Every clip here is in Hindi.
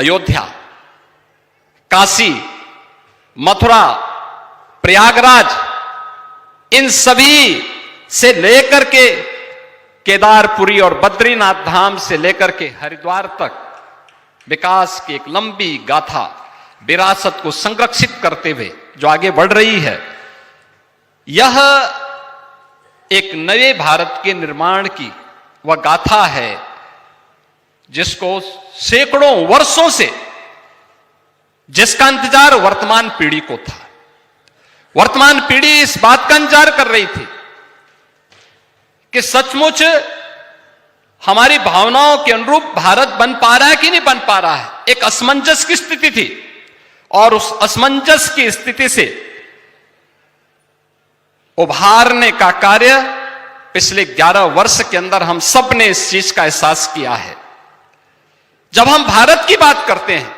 अयोध्या, काशी, मथुरा, प्रयागराज, इन सभी से लेकर के केदारपुरी और बद्रीनाथ धाम से लेकर के हरिद्वार तक विकास की एक लंबी गाथा, विरासत को संरक्षित करते हुए जो आगे बढ़ रही है, यह एक नए भारत के निर्माण की वह गाथा है जिसको सैकड़ों वर्षों से, जिसका इंतजार वर्तमान पीढ़ी को था। वर्तमान पीढ़ी इस बात का इंतजार कर रही थी कि सचमुच हमारी भावनाओं के अनुरूप भारत बन पा रहा है कि नहीं बन पा रहा है। एक असमंजस की स्थिति थी और उस असमंजस की स्थिति से उभारने का कार्य पिछले 11 वर्ष के अंदर हम सब ने इस चीज का एहसास किया है। जब हम भारत की बात करते हैं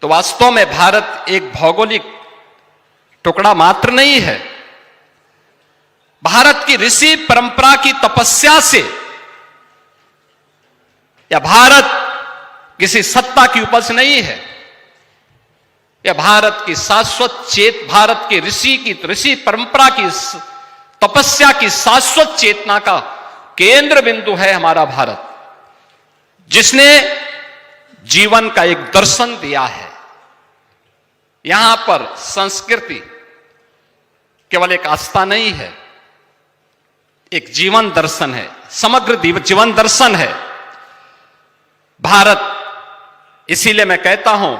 तो वास्तव में भारत एक भौगोलिक टुकड़ा मात्र नहीं है। भारत की ऋषि परंपरा की तपस्या से, या भारत किसी सत्ता की उपज नहीं है, यह भारत की शाश्वत भारत के ऋषि परंपरा की तपस्या की शाश्वत चेतना का केंद्र बिंदु है हमारा भारत, जिसने जीवन का एक दर्शन दिया है। यहां पर संस्कृति केवल एक आस्था नहीं है, एक जीवन दर्शन है, समग्र जीवन दर्शन है भारत। इसीलिए मैं कहता हूं,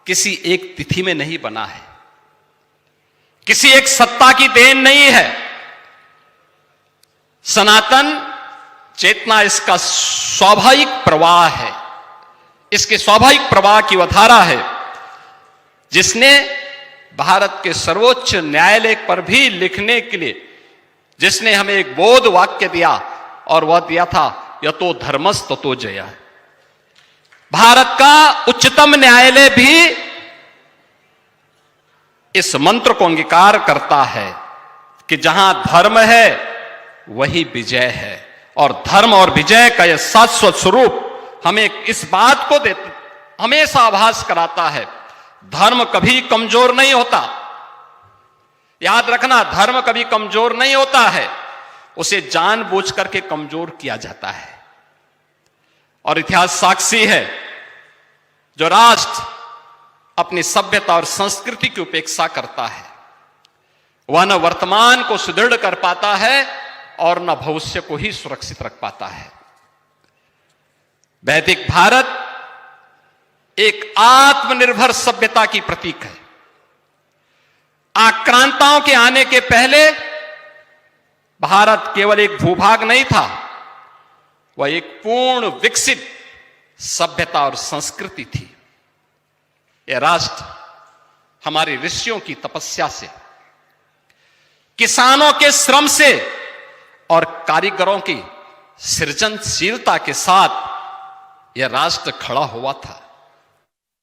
किसी एक तिथि में नहीं बना है, किसी एक सत्ता की देन नहीं है। सनातन चेतना इसका स्वाभाविक प्रवाह है, इसके स्वाभाविक प्रवाह की वह धारा है जिसने भारत के सर्वोच्च न्यायालय पर भी लिखने के लिए, जिसने हमें एक बोध वाक्य दिया और वह दिया था यतो धर्मस् ततो जयः। भारत का उच्चतम न्यायालय भी इस मंत्र को अंगीकार करता है कि जहां धर्म है वही विजय है, और धर्म और विजय का यह शाश्वत स्वरूप हमें इस बात को हमेशा आभास कराता है, धर्म कभी कमजोर नहीं होता। याद रखना, धर्म कभी कमजोर नहीं होता है, उसे जानबूझ करके कमजोर किया जाता है। और इतिहास साक्षी है, जो राष्ट्र अपनी सभ्यता और संस्कृति की उपेक्षा करता है वह न वर्तमान को सुदृढ़ कर पाता है और न भविष्य को ही सुरक्षित रख पाता है। वैदिक भारत एक आत्मनिर्भर सभ्यता की प्रतीक है। आक्रांताओं के आने के पहले भारत केवल एक भूभाग नहीं था, वह एक पूर्ण विकसित सभ्यता और संस्कृति थी। यह राष्ट्र हमारे ऋषियों की तपस्या से, किसानों के श्रम से और कारीगरों की सृजनशीलता के साथ यह राष्ट्र खड़ा हुआ था।